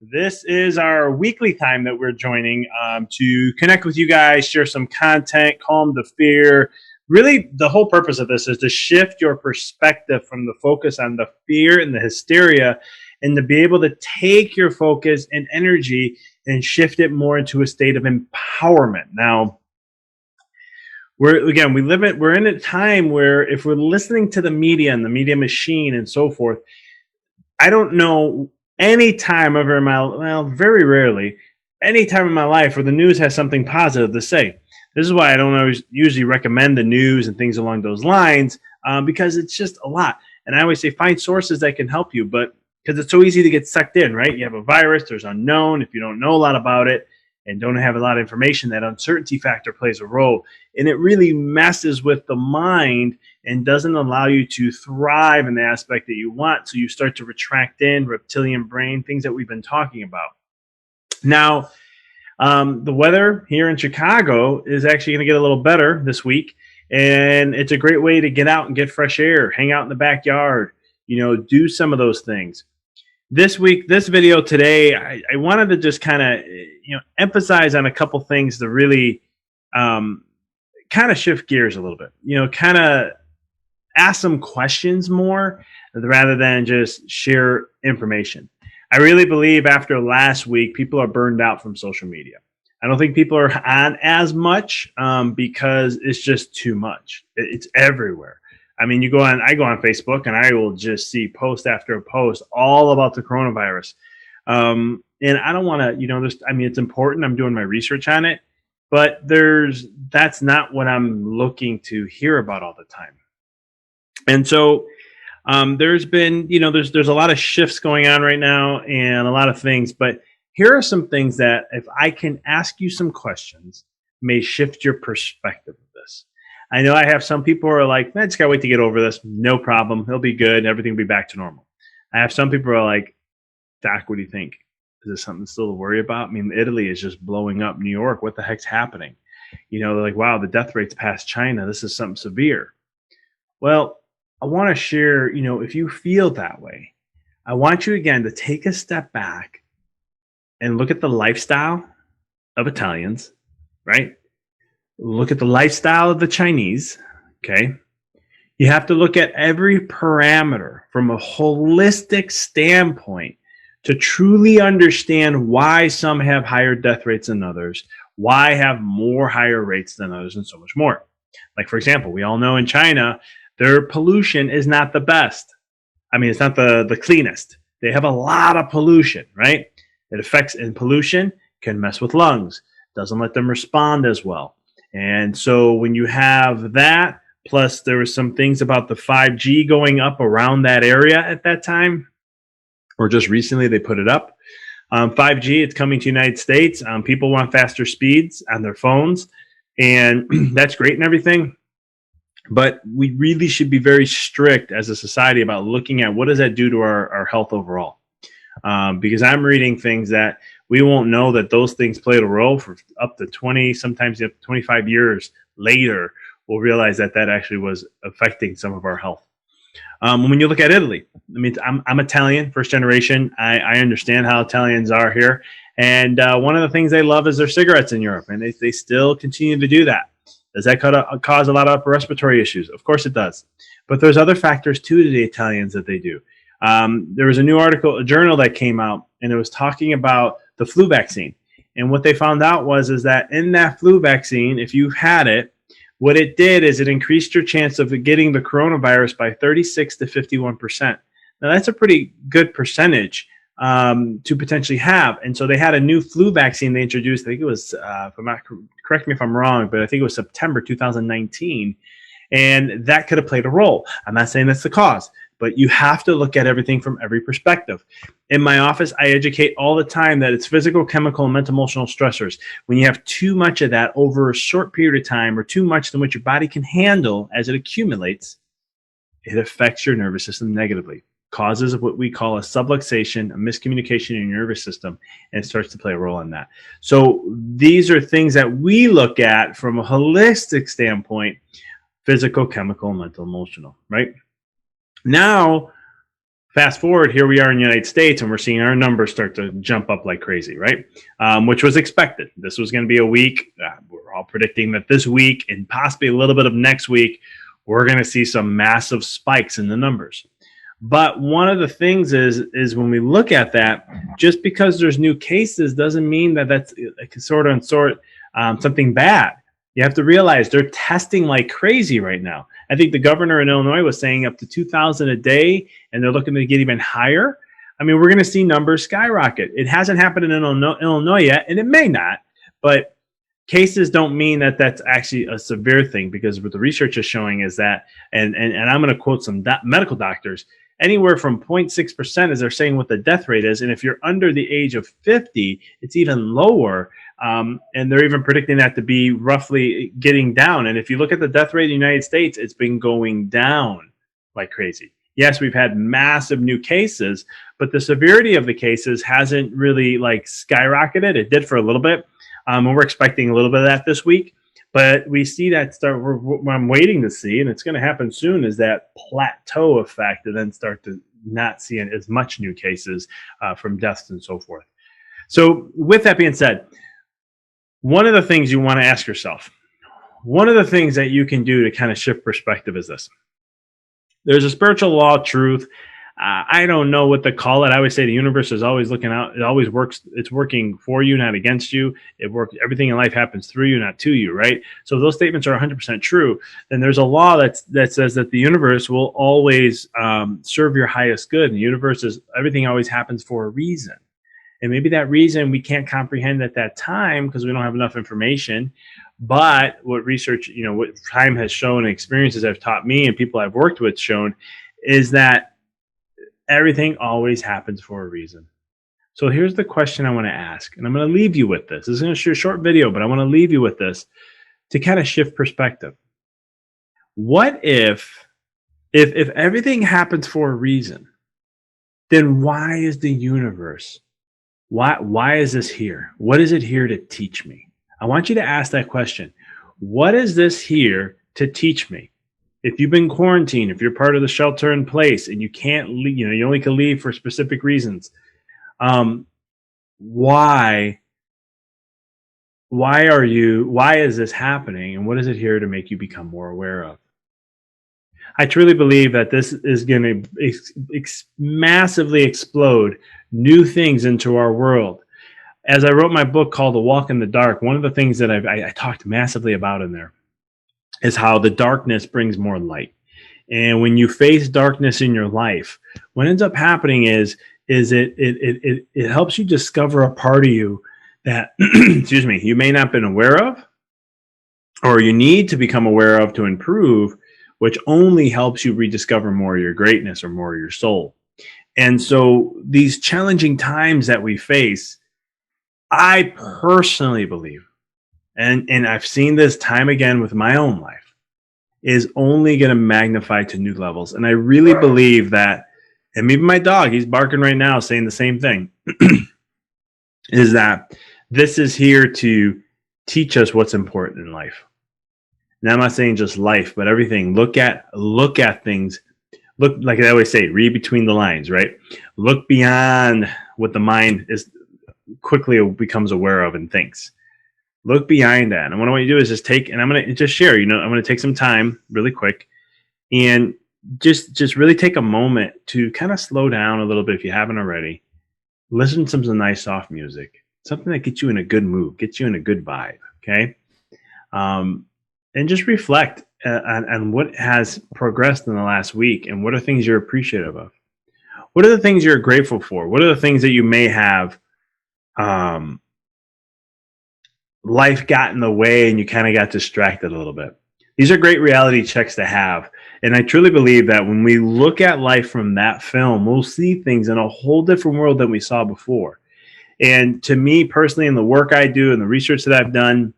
This is our weekly time that we're joining to connect with you guys, share some content, calm the fear. Really, the whole purpose of this is to shift your perspective from the focus on the fear and the hysteria and to be able to take your focus and energy and shift it more into a state of empowerment. Now, we're in a time where if we're listening to the media and the media machine and so forth, I don't know any time ever in my, well, very rarely, any time in my life where the news has something positive to say. This is why I don't always usually recommend the news and things along those lines, because it's just a lot. And I always say find sources that can help you, but because it's so easy to get sucked in, right? You have a virus, there's unknown. If you don't know a lot about it and don't have a lot of information, that uncertainty factor plays a role. And it really messes with the mind and doesn't allow you to thrive in the aspect that you want. So you start to retract in, reptilian brain, things that we've been talking about. Now, the weather here in Chicago is actually going to get a little better this week. And it's a great way to get out and get fresh air, hang out in the backyard, do some of those things. This week, this video today, I wanted to just kind of, emphasize on a couple things to really kind of shift gears a little bit, kind of ask some questions more rather than just share information. I really believe after last week, people are burned out from social media. I don't think people are on as much because it's just too much. It's everywhere. I mean, I go on Facebook and I will just see post after post all about the coronavirus. And I don't want to, it's important. I'm doing my research on it, but that's not what I'm looking to hear about all the time. And so there's been, there's a lot of shifts going on right now and a lot of things, but here are some things that if I can ask you some questions may shift your perspective of this. I know I have some people who are like, I just gotta wait to get over this. No problem. It'll be good. Everything will be back to normal. I have some people who are like, Doc, what do you think? Is this something still to worry about? I mean, Italy is just blowing up. New York, what the heck's happening? They're like, wow, the death rate's past China. This is something severe. Well, I want to share, if you feel that way, I want you again to take a step back and look at the lifestyle of Italians, right? Look at the lifestyle of the Chinese, okay? You have to look at every parameter from a holistic standpoint to truly understand why some have higher death rates than others, why have more higher rates than others, and so much more. Like, for example, we all know in China, their pollution is not the best. I mean, it's not the cleanest. They have a lot of pollution, right? And pollution can mess with lungs, doesn't let them respond as well. And so when you have that, plus there were some things about the 5G going up around that area at that time, or just recently they put it up. 5G, it's coming to the United States. People want faster speeds on their phones, and that's great and everything. But we really should be very strict as a society about looking at what does that do to our health overall. Because I'm reading things that we won't know that those things played a role for up to 20, sometimes up to 25 years later. We'll realize that actually was affecting some of our health. When you look at Italy, I mean, I'm Italian, first generation. I understand how Italians are here. And one of the things they love is their cigarettes in Europe, and they still continue to do that. Does that cause a lot of upper respiratory issues? Of course it does. But there's other factors too to the Italians that they do. There was a new article, a journal that came out, and it was talking about the flu vaccine. And what they found out is that in that flu vaccine, if you had it, what it did is it increased your chance of getting the coronavirus by 36 to 51%. Now, that's a pretty good percentage to potentially have. And so they had a new flu vaccine they introduced. I think it was, correct me if I'm wrong, but I think it was September 2019. And that could have played a role. I'm not saying that's the cause, but you have to look at everything from every perspective. In my office, I educate all the time that it's physical, chemical, and mental emotional stressors. When you have too much of that over a short period of time, or too much than what your body can handle as it accumulates, it affects your nervous system negatively. Causes what we call a subluxation, a miscommunication in your nervous system, and it starts to play a role in that. So these are things that we look at from a holistic standpoint: physical, chemical, mental, emotional, right? Now, Fast forward, here we are in the United States, and we're seeing our numbers start to jump up like crazy, right? Which was expected. This was going to be a week. We're all predicting that this week and possibly a little bit of next week, we're going to see some massive spikes in the numbers. But one of the things is when we look at that, just because there's new cases doesn't mean that that's something bad. You have to realize they're testing like crazy right now. I think the governor in Illinois was saying up to 2,000 a day, and they're looking to get even higher. I mean, we're going to see numbers skyrocket. It hasn't happened in Illinois yet, and it may not. But cases don't mean that that's actually a severe thing, because what the research is showing is that, and I'm going to quote some medical doctors, anywhere from 0.6% as they're saying what the death rate is. And if you're under the age of 50, it's even lower. And they're even predicting that to be roughly getting down. And if you look at the death rate in the United States, it's been going down like crazy. Yes, we've had massive new cases, but the severity of the cases hasn't really like skyrocketed. It did for a little bit. And we're expecting a little bit of that this week. But we see that start. What I'm waiting to see, and it's going to happen soon, is that plateau effect, and then start to not see as much new cases from deaths and so forth. So with that being said, one of the things you want to ask yourself, one of the things that you can do to kind of shift perspective is this. There's a spiritual law of truth. I don't know what to call it. I always say the universe is always looking out. It always works. It's working for you, not against you. It works. Everything in life happens through you, not to you, right? So if those statements are 100% true, then there's a law that says that the universe will always serve your highest good. And the universe is, everything always happens for a reason. And maybe that reason we can't comprehend at that time because we don't have enough information. But what research, what time has shown and experiences have taught me and people I've worked with shown is that everything always happens for a reason. So here's the question I want to ask, and I'm going to leave you with this. This is going to be a short video, but I want to leave you with this to kind of shift perspective. What if everything happens for a reason, then why is the universe? Why is this here? What is it here to teach me? I want you to ask that question. What is this here to teach me? If you've been quarantined, if you're part of the shelter in place and you can't leave, you only can leave for specific reasons. Why is this happening? And what is it here to make you become more aware of? I truly believe that this is going to massively explode new things into our world. As I wrote my book called The Walk in the Dark, one of the things that I talked massively about in there is how the darkness brings more light. And when you face darkness in your life, what ends up happening is it helps you discover a part of you that, excuse me, you may not have been aware of, or you need to become aware of to improve, which only helps you rediscover more of your greatness or more of your soul. And so these challenging times that we face, I personally believe, and I've seen this time again with my own life, is only going to magnify to new levels. And I really believe that, and even my dog, he's barking right now saying the same thing, is that this is here to teach us what's important in life. Now, I'm not saying just life, but everything. Look at things. Look, like I always say, read between the lines, right? Look beyond what the mind is quickly becomes aware of and thinks. Look behind that. And what I want you to do is just take, and I'm going to just share, I'm going to take some time really quick and just really take a moment to kind of slow down a little bit if you haven't already. Listen to some nice soft music, something that gets you in a good mood, gets you in a good vibe, okay? And just reflect on what has progressed in the last week and what are things you're appreciative of. What are the things you're grateful for? What are the things that you may have life got in the way and you kind of got distracted a little bit? These are great reality checks to have. And I truly believe that when we look at life from that film, we'll see things in a whole different world than we saw before. And to me personally, in the work I do and the research that I've done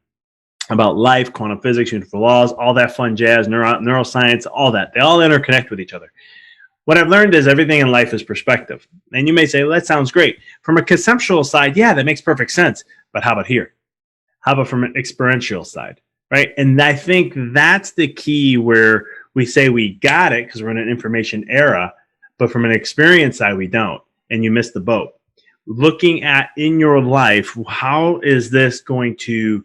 about life, quantum physics, universal laws, all that fun jazz, neuroscience, all that, they all interconnect with each other. What I've learned is everything in life is perspective. And you may say, well, that sounds great. From a conceptual side, yeah, that makes perfect sense. But how about here? How about from an experiential side, right? And I think that's the key where we say we got it because we're in an information era. But from an experience side, we don't, and you miss the boat. Looking at in your life, how is this going to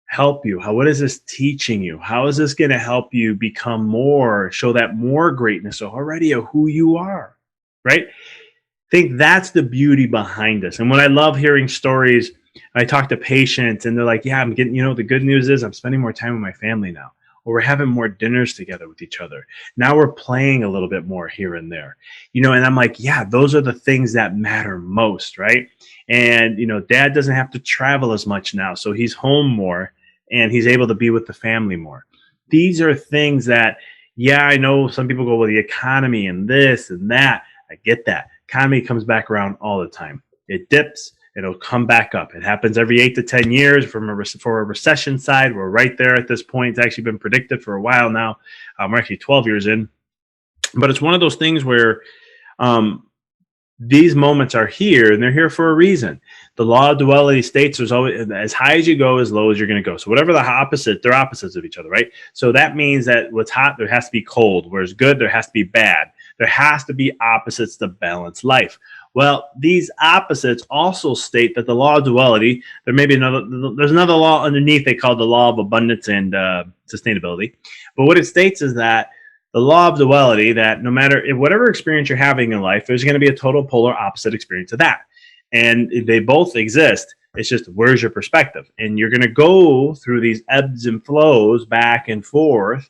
help you? What is this teaching you? How is this going to help you become more, show that more greatness already of who you are, right? I think that's the beauty behind this. And when I love hearing stories, I talk to patients and they're like, yeah, I'm getting, the good news is I'm spending more time with my family now, or we're having more dinners together with each other. Now we're playing a little bit more here and there, and I'm like, yeah, those are the things that matter most, right? And, dad doesn't have to travel as much now, so he's home more and he's able to be with the family more. These are things that, yeah, I know some people go, well, the economy and this and that. I get that. Economy comes back around all the time. It dips, it'll come back up. It happens every 8 to 10 years. For a recession side, we're right there at this point. It's actually been predicted for a while now. We're actually 12 years in. But it's one of those things where these moments are here, and they're here for a reason. The law of duality states there's always, as high as you go, as low as you're going to go. So whatever the opposite, they're opposites of each other, right? So that means that what's hot, there has to be cold. Whereas good, there has to be bad. There has to be opposites to balance life. Well, these opposites also state that the law of duality, there's another law underneath they call the law of abundance and sustainability. But what it states is that the law of duality, that no matter whatever experience you're having in life, there's going to be a total polar opposite experience of that. And they both exist. It's just, where's your perspective? And you're going to go through these ebbs and flows back and forth,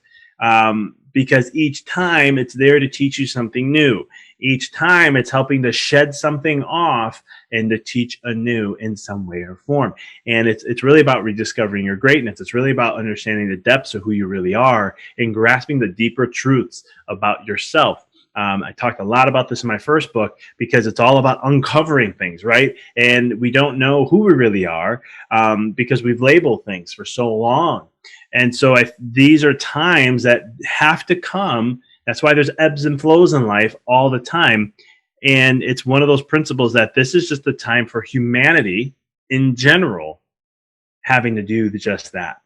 because each time it's there to teach you something new. Each time it's helping to shed something off and to teach anew in some way or form. And it's really about rediscovering your greatness. It's really about understanding the depths of who you really are and grasping the deeper truths about yourself. I talked a lot about this in my first book because it's all about uncovering things, right? And we don't know who we really are because we've labeled things for so long. And so these are times that have to come. That's why there's ebbs and flows in life all the time. And it's one of those principles that this is just the time for humanity in general having to do just that.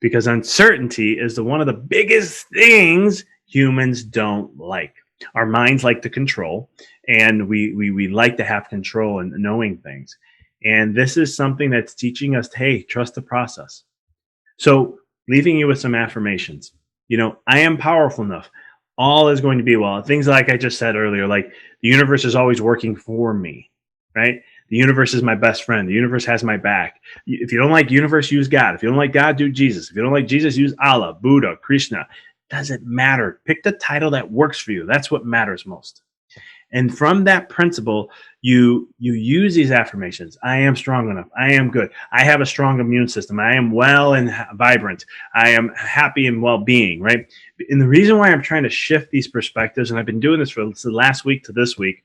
Because uncertainty is one of the biggest things humans don't like. Our minds like to control, and we like to have control and knowing things. And this is something that's teaching us, hey, trust the process. So leaving you with some affirmations. I am powerful enough. All is going to be well. Things like I just said earlier, like the universe is always working for me, right? The universe is my best friend. The universe has my back. If you don't like universe, use God. If you don't like God, do Jesus. If you don't like Jesus, use Allah, Buddha, Krishna. Doesn't matter. Pick the title that works for you. That's what matters most. And from that principle, you use these affirmations. I am strong enough. I am good. I have a strong immune system. I am well and vibrant. I am happy and well-being, right? And the reason why I'm trying to shift these perspectives, and I've been doing this for the last week to this week,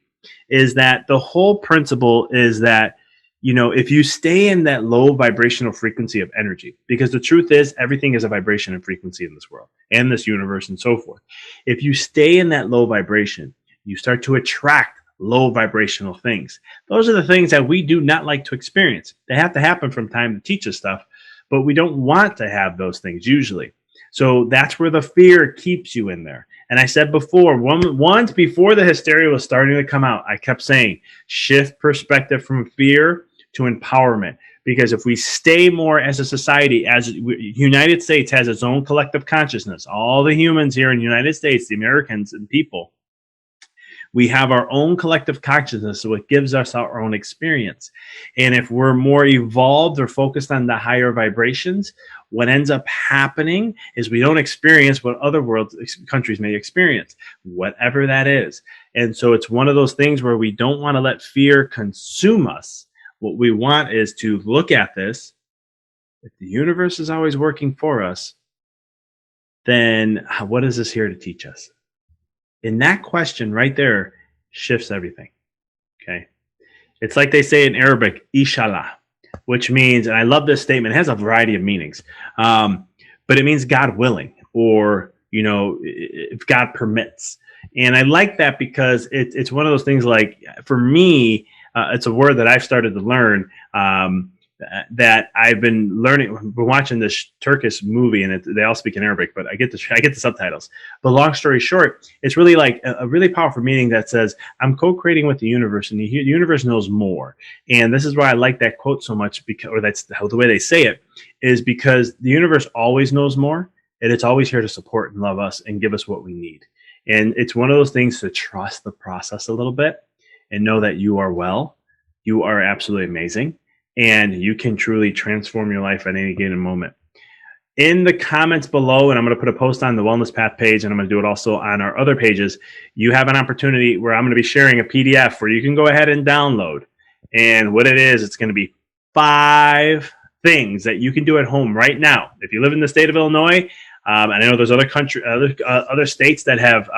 is that the whole principle is that, if you stay in that low vibrational frequency of energy, because the truth is everything is a vibration and frequency in this world and this universe and so forth. If you stay in that low vibration, you start to attract low vibrational things. Those are the things that we do not like to experience. They have to happen from time to teach us stuff, but we don't want to have those things usually. So that's where the fear keeps you in there. And I said before, once before the hysteria was starting to come out, I kept saying, shift perspective from fear to empowerment. Because if we stay more as a society, as United States has its own collective consciousness, all the humans here in the United States, the Americans and people, we have our own collective consciousness, so it gives us our own experience. And if we're more evolved or focused on the higher vibrations, what ends up happening is we don't experience what other countries may experience, whatever that is. And so it's one of those things where we don't want to let fear consume us. What we want is to look at this. If the universe is always working for us, then what is this here to teach us? And that question right there shifts everything. Okay. It's like they say in Arabic, inshallah, which means, and I love this statement, it has a variety of meanings, but it means God willing, or, if God permits. And I like that because it's one of those things like, for me, it's a word that I've started to learn. that I've been learning. We're watching this Turkish movie, and they all speak in Arabic, but I get the subtitles. But long story short, it's really like a really powerful meaning that says I'm co-creating with the universe, and the universe knows more. And this is why I like that quote so much, because, or that's how the way they say it, is because the universe always knows more, and it's always here to support and love us and give us what we need. And it's one of those things to trust the process a little bit and know that you are well, you are absolutely amazing, and you can truly transform your life at any given moment. In the comments below, and I'm going to put a post on the Wellness Path page, and I'm going to do it also on our other pages, you have an opportunity where I'm going to be sharing a PDF where you can go ahead and download. And what it is, it's going to be 5 things that you can do at home right now. If you live in the state of Illinois, and I know there's other states that have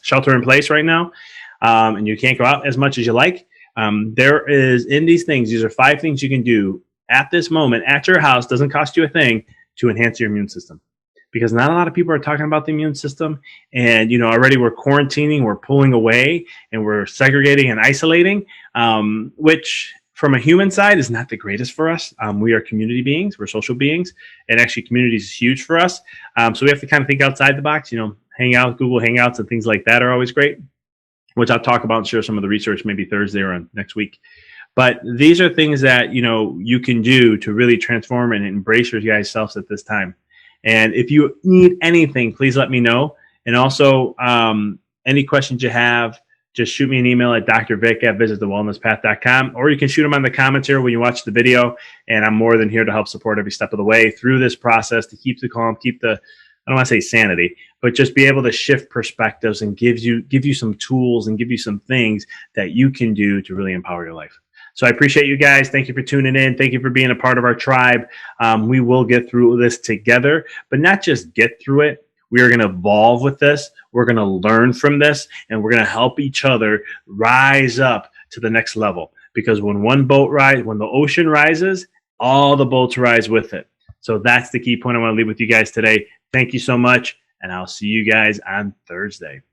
shelter in place right now, and you can't go out as much as you like. There is, in these things, these are 5 things you can do at this moment at your house, doesn't cost you a thing, to enhance your immune system. Because not a lot of people are talking about the immune system, and already we're quarantining, we're pulling away, and we're segregating and isolating, which from a human side is not the greatest for us. We are community beings, we're social beings, and actually community is huge for us. So we have to kind of think outside the box. Hang out, Google Hangouts and things like that are always great, which I'll talk about and share some of the research maybe Thursday or next week. But these are things that you can do to really transform and embrace your guys' selves at this time. And if you need anything, please let me know. And also, any questions you have, just shoot me an email at drvic@visitthewellnesspath.com, or you can shoot them on the comments here when you watch the video. And I'm more than here to help support every step of the way through this process to keep the calm, keep the, I don't want to say sanity, but just be able to shift perspectives and give you some tools and give you some things that you can do to really empower your life. So I appreciate you guys. Thank you for tuning in. Thank you for being a part of our tribe. We will get through this together, but not just get through it. We are going to evolve with this. We're going to learn from this, and we're going to help each other rise up to the next level. Because when when the ocean rises, all the boats rise with it. So that's the key point I want to leave with you guys today. Thank you so much, and I'll see you guys on Thursday.